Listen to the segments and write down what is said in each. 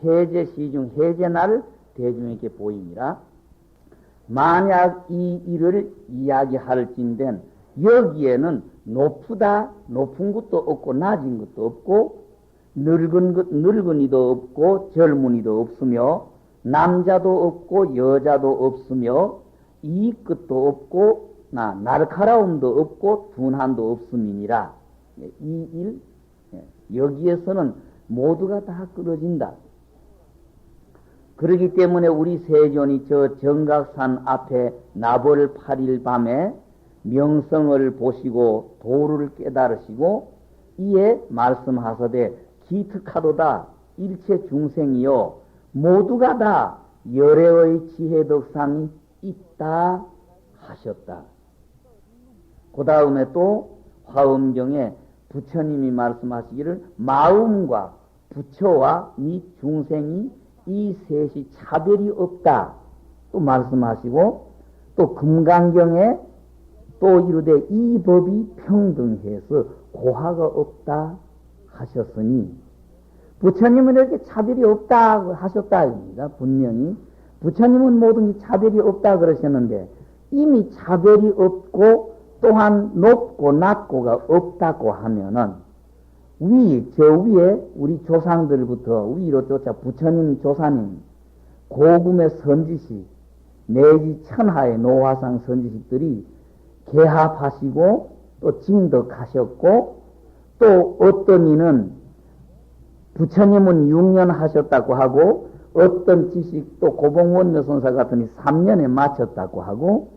해제 시중 해제날 대중에게 보임이라. 만약 이 일을 이야기할진된 여기에는 높은 것도 없고 낮은 것도 없고 늙은이도 없고 젊은이도 없으며 남자도 없고 여자도 없으며 이 끝도 없고 날카로움도 없고 둔한도 없음이니라. 이 일 여기에서는 모두가 다 끊어진다. 그러기 때문에 우리 세존이 저 정각산 앞에 나벌 8일 밤에 명성을 보시고 도를 깨달으시고 이에 말씀하사되 기특하도다 일체 중생이요 모두가 다 열애의 지혜덕상이 있다 하셨다. 그 다음에 또 화엄경에 부처님이 말씀하시기를 마음과 부처와 및 중생이 이 셋이 차별이 없다 또 말씀하시고 또 금강경에 또 이르되 이 법이 평등해서 고하가 없다 하셨으니 부처님은 이렇게 차별이 없다 하셨다 입니다. 분명히 부처님은 모든 게 차별이 없다 그러셨는데 이미 차별이 없고 또한 높고 낮고가 없다고 하면은 저 위에 우리 조상들부터 위로 쫓아 부처님 조사님 고금의 선지식 내지 천하의 노화상 선지식들이 개합하시고 또 징덕하셨고 또 어떤 이는 부처님은 6년 하셨다고 하고 어떤 지식 또 고봉원묘 선사 같은 이 3년에 마쳤다고 하고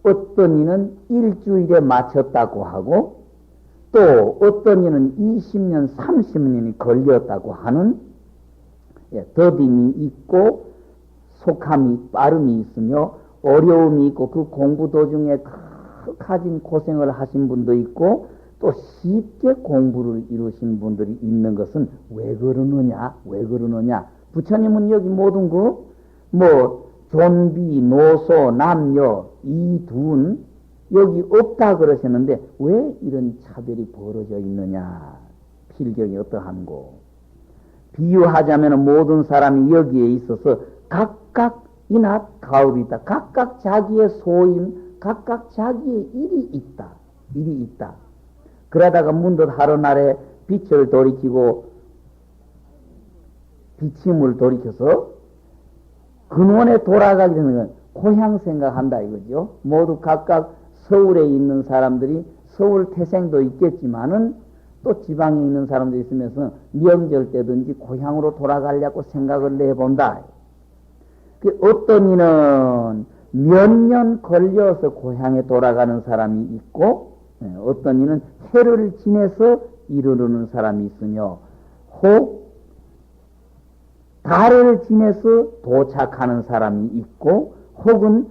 어떤 이는 일주일에 마쳤다고 하고 또 어떤 이는 20년 30년이 걸렸다고 하는 더딤이 있고 속함이 빠름이 있으며 어려움이 있고 그 공부 도중에 가진 고생을 하신 분도 있고 또 쉽게 공부를 이루신 분들이 있는 것은 왜 그러느냐? 부처님은 여기 모든 존비, 노소, 남녀, 이둔 여기 없다 그러셨는데 왜 이런 차별이 벌어져 있느냐? 필경이 어떠한고? 비유하자면 모든 사람이 여기에 있어서 각각 이낮 가을이다. 각각 자기의 소임, 각각 자기의 일이 있다. 그러다가 문득 하루날에 빛을 돌이키고 비침을 돌이켜서 근원에 돌아가게 되는 건 고향 생각한다 이거죠. 모두 각각 서울에 있는 사람들이 서울 태생도 있겠지만은 또 지방에 있는 사람도 있으면서 명절 때든지 고향으로 돌아가려고 생각을 내본다. 어떤 이는 몇 년 걸려서 고향에 돌아가는 사람이 있고 어떤 이는 해를 지내서 이르르는 사람이 있으며 혹 달을 지내서 도착하는 사람이 있고 혹은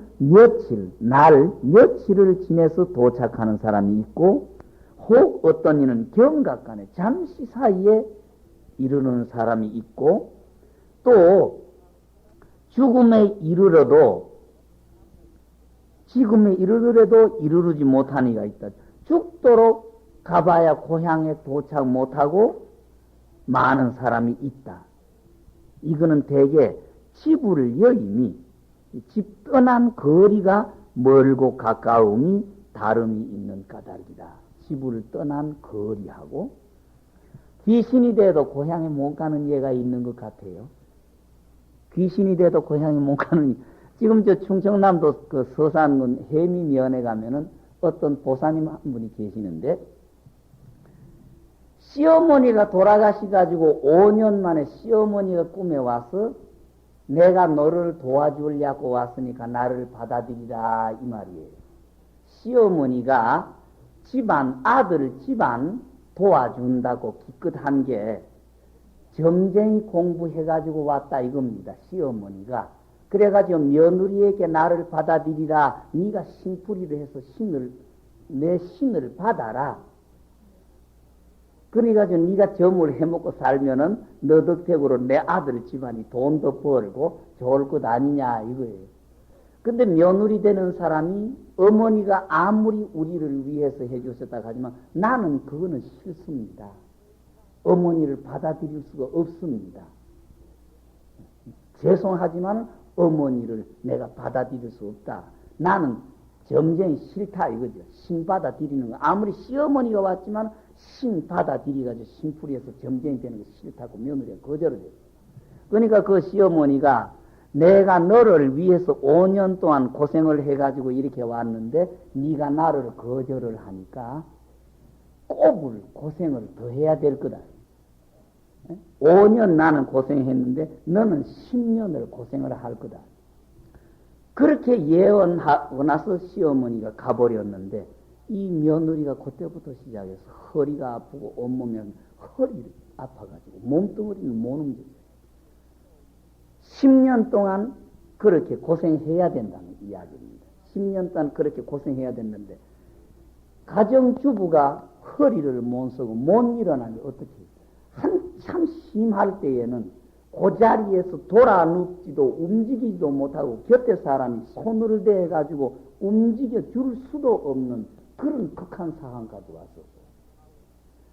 며칠을 지내서 도착하는 사람이 있고 혹 어떤 이는 경각간에 잠시 사이에 이르는 사람이 있고 또 죽음에 이르러도 지금에 이르더라도 이르르지 못한 이가 있다. 죽도록 가봐야 고향에 도착 못하고 많은 사람이 있다. 이거는 대개 지부를 여임이 집 떠난 거리가 멀고 가까움이 다름이 있는 까닭이다. 지부를 떠난 거리하고 귀신이 돼도 고향에 못 가는 예가 있는 것 같아요. 귀신이 돼도 고향에 못 가는 지금 저 충청남도 그 서산군 해미면에 가면은 어떤 보사님 한 분이 계시는데 시어머니가 돌아가시가지고 5년 만에 시어머니가 꿈에 와서 내가 너를 도와주려고 왔으니까 나를 받아들이라 이 말이에요. 시어머니가 아들 집안 도와준다고 기껏한 게 점쟁이 공부해가지고 왔다 이겁니다. 시어머니가. 그래가지고 며느리에게 나를 받아들이라. 네가 신풀이를 해서 내 신을 받아라. 그래가지고 네가 점을 해먹고 살면은 너덕택으로 내 아들 집안이 돈도 벌고 좋을 것 아니냐 이거예요. 근데 며느리 되는 사람이 어머니가 아무리 우리를 위해서 해주셨다 하지만 나는 그거는 싫습니다. 어머니를 받아들일 수가 없습니다. 죄송하지만 어머니를 내가 받아들일 수 없다. 나는 점쟁이 싫다 이거죠. 신 받아들이는 거. 아무리 시어머니가 왔지만 신 받아들이가지고 신풀이해서 점쟁이 되는 거 싫다고 며느리가 거절을 했어. 그러니까 그 시어머니가 내가 너를 위해서 5년 동안 고생을 해가지고 이렇게 왔는데 네가 나를 거절을 하니까 꼽을 고생을 더 해야 될 거다. 5년 나는 고생했는데 너는 10년을 고생을 할 거다. 그렇게 예언하고 나서 시어머니가 가버렸는데 이 며느리가 그때부터 시작해서 허리가 아프고 온몸이 허리를 아파가지고 몸뚱어리는 못 움직여. 10년 동안 그렇게 고생해야 된다는 이야기입니다. 10년 동안 그렇게 고생해야 됐는데 가정주부가 허리를 못 쓰고 못 일어나니 어떻게 해요? 한참 심할 때에는 그 자리에서 돌아 눕지도 움직이지도 못하고 곁에 사람이 손을 대가지고 움직여 줄 수도 없는 그런 극한 상황까지 왔었어요.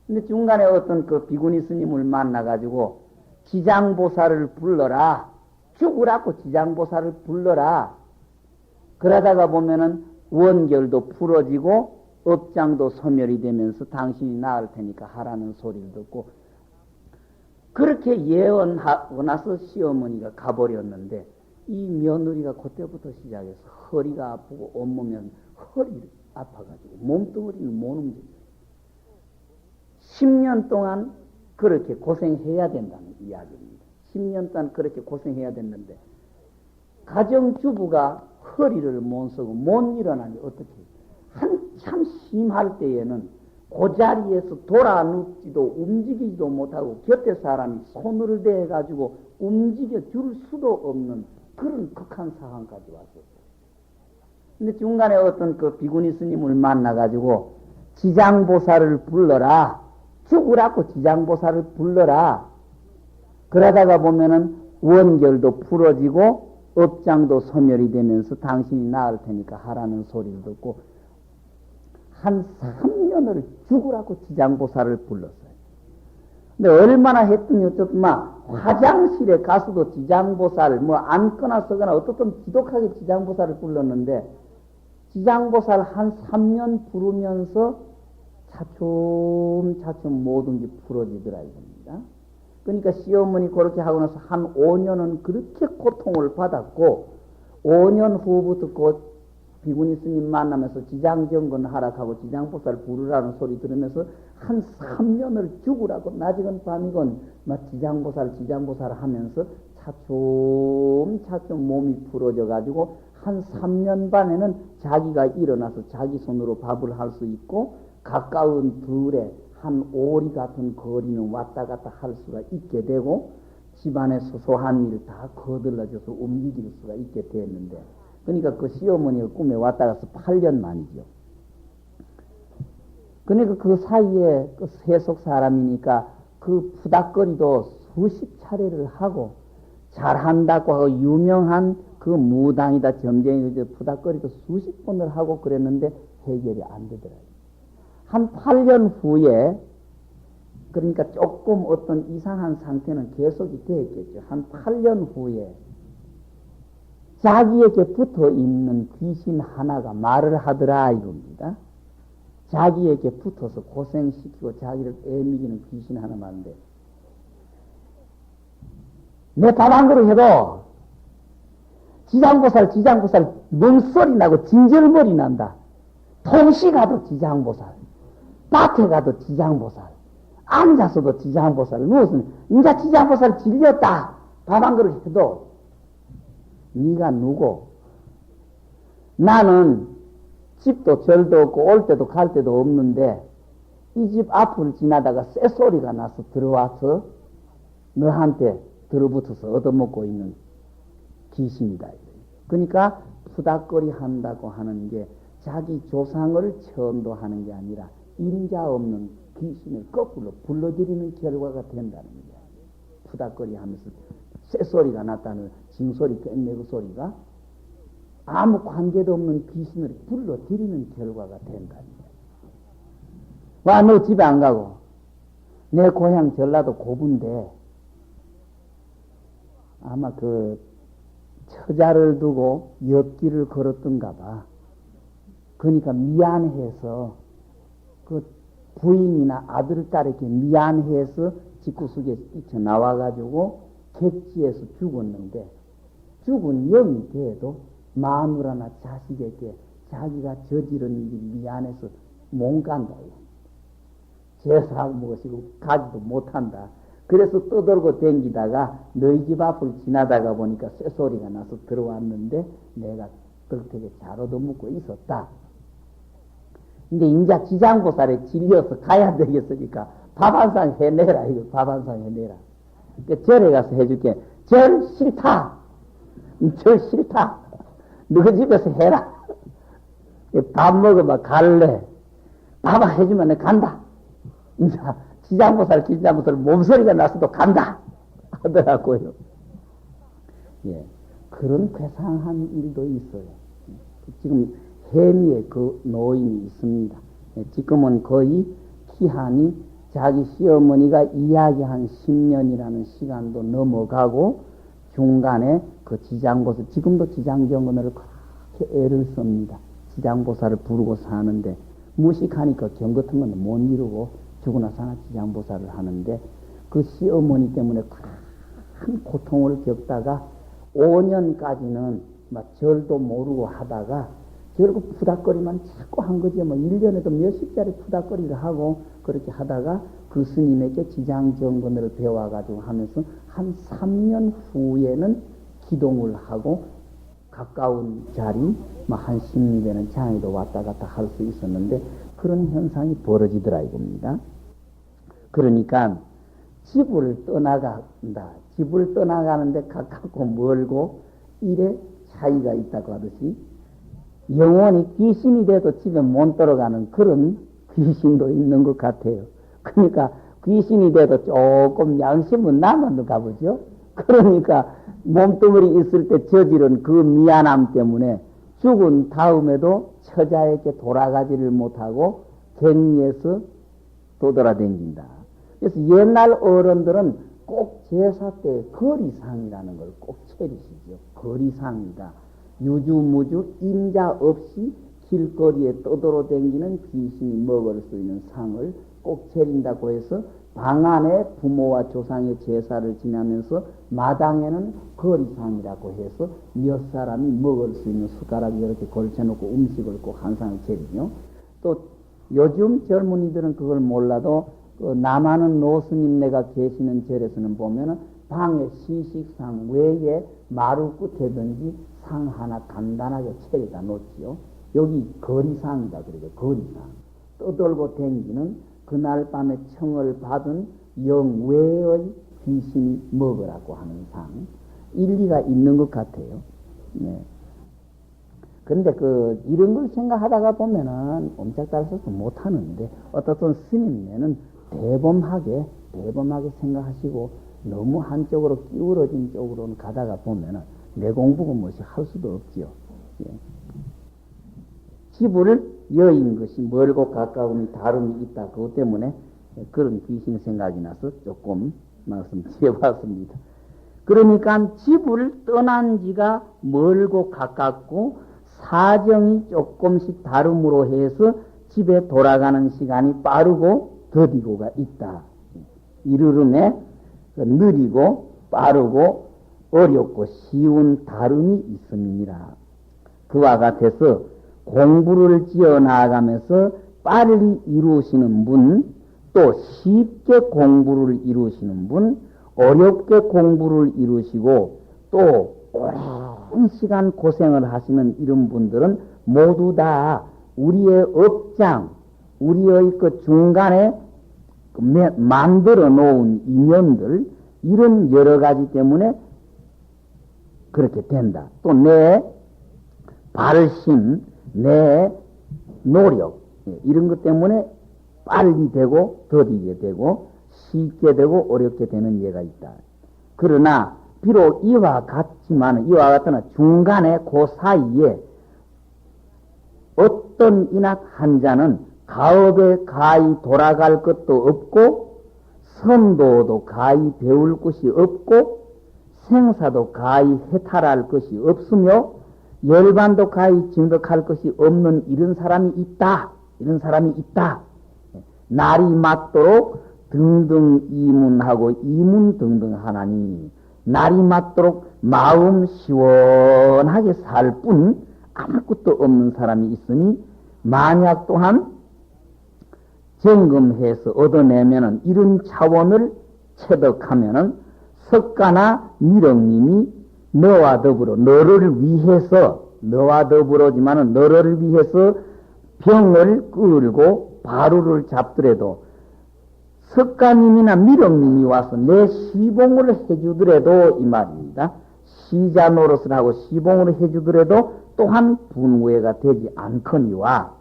근데 중간에 어떤 그 비구니 스님을 만나가지고 지장보살을 불러라. 죽으라고 지장보살을 불러라. 그러다가 보면은 원결도 풀어지고 업장도 소멸이 되면서 당신이 나을 테니까 하라는 소리를 듣고 그렇게 예언하고 나서 시어머니가 가버렸는데 이 며느리가 그때부터 시작해서 허리가 아프고 온몸이 허리를 아파가지고 몸뚱어리는 못 움직여요. 10년 동안 그렇게 고생해야 된다는 이야기입니다. 10년 동안 그렇게 고생해야 됐는데 가정주부가 허리를 못 쓰고 못 일어나니 어떻게 해요? 한참 심할 때에는 그 자리에서 돌아 눕지도 움직이지도 못하고 곁에 사람이 손을 대가지고 움직여 줄 수도 없는 그런 극한 상황까지 왔었어요. 근데 중간에 어떤 그 비구니 스님을 만나가지고 지장보살을 불러라. 죽으라고 지장보살을 불러라. 그러다가 보면은 원결도 풀어지고 업장도 소멸이 되면서 당신이 나을 테니까 하라는 소리를 듣고 한 3년을 죽으라고 지장보살을 불렀어요. 근데 얼마나 했더니 어쨌든 막 화장실에 가서도 지장보살 뭐 앉거나 서거나 어떻든 지독하게 지장보살을 불렀는데 지장보살 한 3년 부르면서 차츰차츰 모든 게 풀어지더라 이겁니다. 그러니까 시어머니 그렇게 하고 나서 한 5년은 그렇게 고통을 받았고 5년 후부터 곧 비구니 스님 만나면서 지장정건 하락하고 지장보살 부르라는 소리 들으면서 한 3년을 죽으라고 낮이건 밤이건 막 지장보살 하면서 차츰차츰 몸이 풀어져 가지고 한 3년 반에는 자기가 일어나서 자기 손으로 밥을 할 수 있고 가까운 들에 한 오리 같은 거리는 왔다 갔다 할 수가 있게 되고 집안의 소소한 일을 다 거들러줘서 움직일 수가 있게 됐는데 그러니까 그 시어머니가 꿈에 왔다 가서 8년 만이죠. 그러니까 그 사이에 그 세속 사람이니까 그 푸닥거리도 수십 차례를 하고 잘한다고 하고 유명한 그 무당이다 점쟁이다 푸닥거리도 수십 번을 하고 그랬는데 해결이 안 되더라고요. 한 8년 후에 그러니까 조금 어떤 이상한 상태는 계속이 되었겠죠. 한 8년 후에 자기에게 붙어 있는 귀신 하나가 말을 하더라 이겁니다. 자기에게 붙어서 고생시키고 자기를 애미기는 귀신 하나 말인데 내 밥 한 그릇 해도 지장보살 멍소리 나고 진절머리 난다. 통시 가도 지장보살, 밭에 가도 지장보살, 앉아서도 지장보살, 누워서는 인자 지장보살 질렸다. 밥 한 그릇 해도 네가 누구? 나는 집도 절도 없고 올 때도 갈 때도 없는데 이 집 앞을 지나다가 쇳소리가 나서 들어와서 너한테 들어붙어서 얻어먹고 있는 귀신이다. 그러니까 푸닥거리 한다고 하는 게 자기 조상을 천도하는 게 아니라 인자 없는 귀신을 거꾸로 불러들이는 결과가 된다는 거야. 푸닥거리 하면서 쇳소리가 났다는 징소리 꿰매고 소리가 아무 관계도 없는 귀신을 불러들이는 결과가 된다는 거야. 와, 너 집에 안 가고 내 고향 전라도 고부인데 아마 그 처자를 두고 옆길을 걸었던가 봐. 그러니까 미안해서 그 부인이나 아들, 딸 이렇게 미안해서 집구석에 뛰쳐 나와가지고 객지에서 죽었는데 죽은 영이 돼도 마누라나 자식에게 자기가 저지른 일이 미안해서 못 간다. 제사하고 무엇이고 가지도 못한다. 그래서 떠돌고 댕기다가 너희 집 앞을 지나다가 보니까 쇠소리가 나서 들어왔는데 내가 그렇게 잘 얻어먹고 있었다. 근데 인자 지장보살에 질려서 가야 되겠으니까 밥 한 상 해내라. 이거 밥 한 상 해내라. 그러니까 절에 가서 해줄게. 절 싫다. 절 싫다. 너희 집에서 해라. 밥 먹으면 갈래. 밥 해주면 내가 간다. 인자 지장보살 몸소리가 나서도 간다 하더라고요. 예, 그런 괴상한 일도 있어요. 지금 해미에 그 노인이 있습니다. 예, 지금은 거의 기한이 자기 시어머니가 이야기한 10년이라는 시간도 넘어가고 중간에 그 지장보살, 지금도 지장정언을 그렇게 애를 씁니다. 지장보살을 부르고 사는데 무식하니까 경 같은 건 못 이루고 죽으나 사나 지장보살을 하는데 그 시어머니 때문에 큰 고통을 겪다가 5년까지는 막 절도 모르고 하다가 결국 푸닥거리만 자꾸 한 거지. 뭐 1년에도 몇십짜리 푸닥거리를 하고 그렇게 하다가 그 스님에게 지장정건을 배워가지고 하면서 한 3년 후에는 기동을 하고 가까운 자리, 한 10리에는 장에도 왔다 갔다 할 수 있었는데 그런 현상이 벌어지더라 이겁니다. 그러니까 집을 떠나간다. 집을 떠나가는데 가깝고 멀고 일에 차이가 있다고 하듯이 영원히 귀신이 돼도 집에 못 들어가는 그런 귀신도 있는 것 같아요. 그러니까 귀신이 돼도 조금 양심은 남았는가 보죠. 그러니까 몸뚱어리 있을 때 저지른 그 미안함 때문에 죽은 다음에도 처자에게 돌아가지를 못하고 객리에서 도돌아댕긴다. 그래서 옛날 어른들은 꼭 제사 때 거리상이라는 걸 꼭 차리시죠. 거리상이다. 유주무주 임자 없이 길거리에 떠돌아댕기는 귀신이 먹을 수 있는 상을 꼭 차린다고 해서 방 안에 부모와 조상의 제사를 지내면서 마당에는 거리상이라고 해서 몇 사람이 먹을 수 있는 숟가락에 이렇게 걸쳐놓고 음식을 꼭 한 상을 차리죠. 또 요즘 젊은이들은 그걸 몰라도 남하는 노스님네가 계시는 절에서는 보면은 방에 시식상 외에 마루 끝에든지 상 하나 간단하게 차려다 놓지요. 여기 거리상이다 그러죠. 거리상. 떠돌고 댕기는 그날 밤에 청을 받은 영 외의 귀신이 먹으라고 하는 상. 일리가 있는 것 같아요. 네. 근데 이런 걸 생각하다가 보면은 옴짝달싹도 못하는데 어떤 스님네는 대범하게 생각하시고 너무 한쪽으로 기울어진 쪽으로는 가다가 보면은 내 공부가 무엇이 할 수도 없지요. 예. 집을 여인 것이 멀고 가까움이 다름이 있다. 그것 때문에 그런 귀신 생각이 나서 조금 말씀드려봤습니다. 그러니까 집을 떠난 지가 멀고 가깝고 사정이 조금씩 다름으로 해서 집에 돌아가는 시간이 빠르고 더디고가 있다. 이르름에 느리고 빠르고 어렵고 쉬운 다름이 있음이니라. 그와 같아서 공부를 지어 나아가면서 빨리 이루시는 분, 또 쉽게 공부를 이루시는 분, 어렵게 공부를 이루시고 또 오랜 시간 고생을 하시는 이런 분들은 모두 다 우리의 업장, 우리의 그 중간에 만들어 놓은 인연들, 이런 여러 가지 때문에 그렇게 된다. 또 내 발심, 내 노력, 이런 것 때문에 빨리 되고 더디게 되고 쉽게 되고 어렵게 되는 예가 있다. 그러나 비록 이와 같지만 이와 같으나 중간에 그 사이에 어떤 인학 한자는 가업에 가히 돌아갈 것도 없고 선도도 가히 배울 것이 없고 생사도 가히 해탈할 것이 없으며 열반도 가히 증득할 것이 없는 이런 사람이 있다. 이런 사람이 있다. 날이 맞도록 등등 이문하고 이문등등 하나니 날이 맞도록 마음 시원하게 살 뿐 아무것도 없는 사람이 있으니 만약 또한 점검해서 얻어내면은 이런 차원을 체득하면은 석가나 미륵님이 너와 더불어 너를 위해서 너와 더불어지만은 너를 위해서 병을 끌고 바루를 잡더라도 석가님이나 미륵님이 와서 내 시봉을 해주더라도 이 말입니다. 시자 노릇을 하고 시봉을 해주더라도 또한 분후회가 되지 않거니와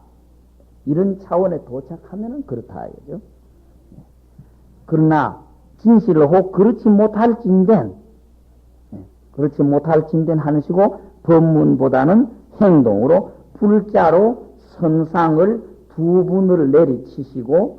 이런 차원에 도착하면은 그렇다 이거죠. 그러나 진실을 혹 그렇지 못할진된 하시고 법문보다는 행동으로 불자로 선상을 두 분을 내리치시고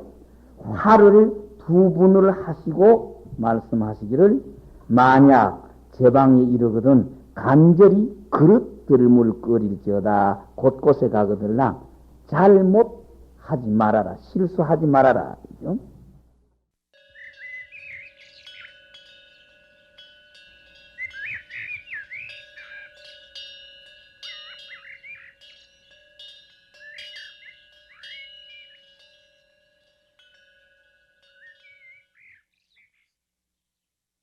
화를 두 분을 하시고 말씀하시기를 만약 제방에 이르거든 간절히 그릇 들음을 끓일지어다 곳곳에 가거들랑 잘못하지 말아라 실수하지 말아라. 그죠?